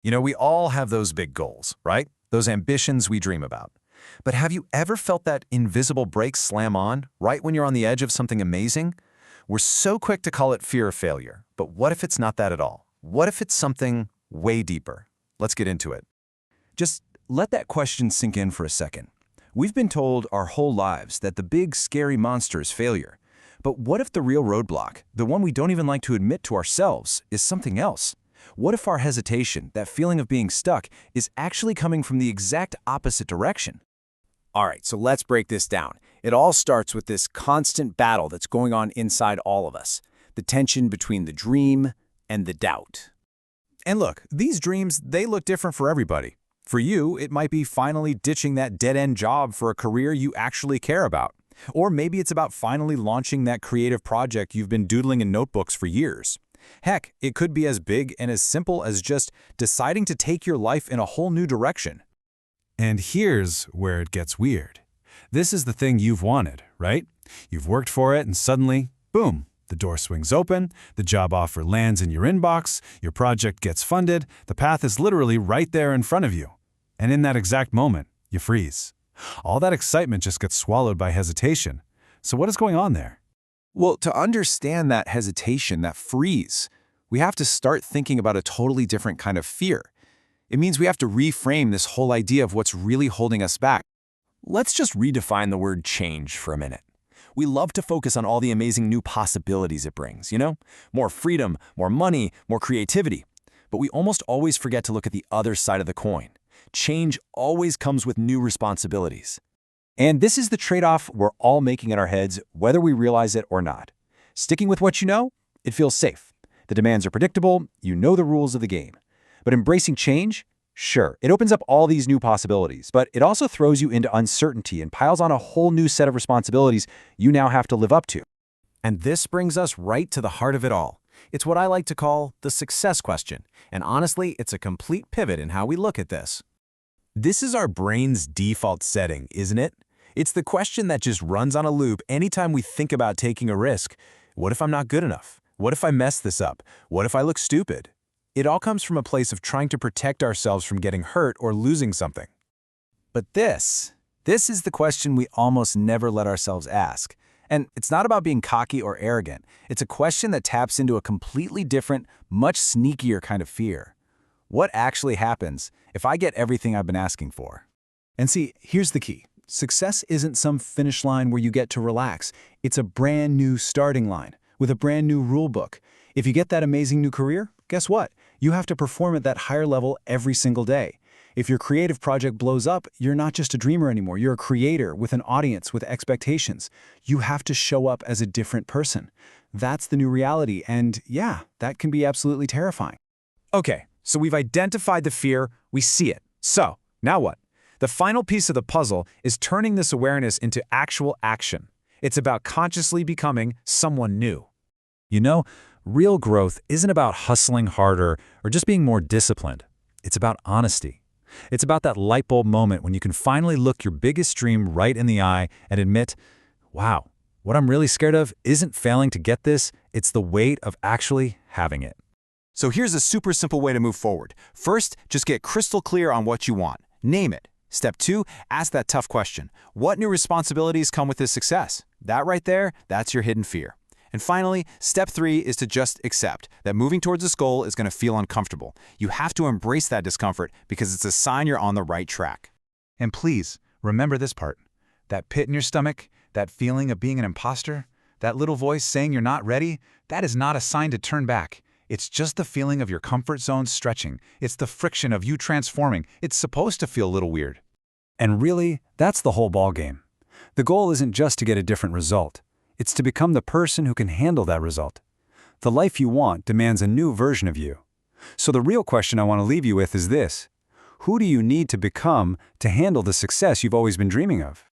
We all have those big goals, right? Those ambitions we dream about. But have you ever felt that invisible brake slam on right when you're on the edge of something amazing? We're so quick to call it fear of failure, but what if it's not that at all? What if it's something way deeper? Let's get into it. Just let that question sink in for a second. We've been told our whole lives that the big, scary monster is failure. But what if the real roadblock, the one we don't even like to admit to ourselves, is something else? What if our hesitation, that feeling of being stuck, is actually coming from the exact opposite direction? All right, so let's break this down. It all starts with this constant battle that's going on inside all of us, the tension between the dream and the doubt. And look, these dreams, they look different for everybody. For you, it might be finally ditching that dead-end job for a career you actually care about. Or maybe it's about finally launching that creative project you've been doodling in notebooks for years. Heck, it could be as big and as simple as just deciding to take your life in a whole new direction. And here's where it gets weird. This is the thing you've wanted, right? You've worked for it and suddenly, boom, the door swings open, the job offer lands in your inbox, your project gets funded, the path is literally right there in front of you. And in that exact moment, you freeze. All that excitement just gets swallowed by hesitation. So what is going on there? Well, to understand that hesitation, that freeze, we have to start thinking about a totally different kind of fear. It means we have to reframe this whole idea of what's really holding us back. Let's just redefine the word change for a minute. We love to focus on all the amazing new possibilities it brings, More freedom, more money, more creativity. But we almost always forget to look at the other side of the coin. Change always comes with new responsibilities. And this is the trade-off we're all making in our heads, whether we realize it or not. Sticking with what you know, it feels safe. The demands are predictable, you know the rules of the game. But embracing change? Sure, it opens up all these new possibilities, but it also throws you into uncertainty and piles on a whole new set of responsibilities you now have to live up to. And this brings us right to the heart of it all. It's what I like to call the success question. And honestly, it's a complete pivot in how we look at this. This is our brain's default setting, isn't it? It's the question that just runs on a loop anytime we think about taking a risk. What if I'm not good enough? What if I mess this up? What if I look stupid? It all comes from a place of trying to protect ourselves from getting hurt or losing something. But this is the question we almost never let ourselves ask. And it's not about being cocky or arrogant. It's a question that taps into a completely different, much sneakier kind of fear. What actually happens if I get everything I've been asking for? And see, here's the key. Success isn't some finish line where you get to relax. It's a brand new starting line with a brand new rule book. If you get that amazing new career, guess what? You have to perform at that higher level every single day. If your creative project blows up, you're not just a dreamer anymore. You're a creator with an audience, with expectations. You have to show up as a different person. That's the new reality, and yeah, that can be absolutely terrifying. Okay, so we've identified the fear, we see it. So, now what? The final piece of the puzzle is turning this awareness into actual action. It's about consciously becoming someone new. Real growth isn't about hustling harder or just being more disciplined. It's about honesty. It's about that light bulb moment when you can finally look your biggest dream right in the eye and admit, wow, what I'm really scared of isn't failing to get this, it's the weight of actually having it. So here's a super simple way to move forward. First, just get crystal clear on what you want. Name it. Step 2, ask that tough question. What new responsibilities come with this success? That right there, that's your hidden fear. And finally, step 3 is to just accept that moving towards this goal is going to feel uncomfortable. You have to embrace that discomfort because it's a sign you're on the right track. And please, remember this part. That pit in your stomach, that feeling of being an imposter, that little voice saying you're not ready, that is not a sign to turn back. It's just the feeling of your comfort zone stretching. It's the friction of you transforming. It's supposed to feel a little weird. And really, that's the whole ballgame. The goal isn't just to get a different result. It's to become the person who can handle that result. The life you want demands a new version of you. So the real question I want to leave you with is this. Who do you need to become to handle the success you've always been dreaming of?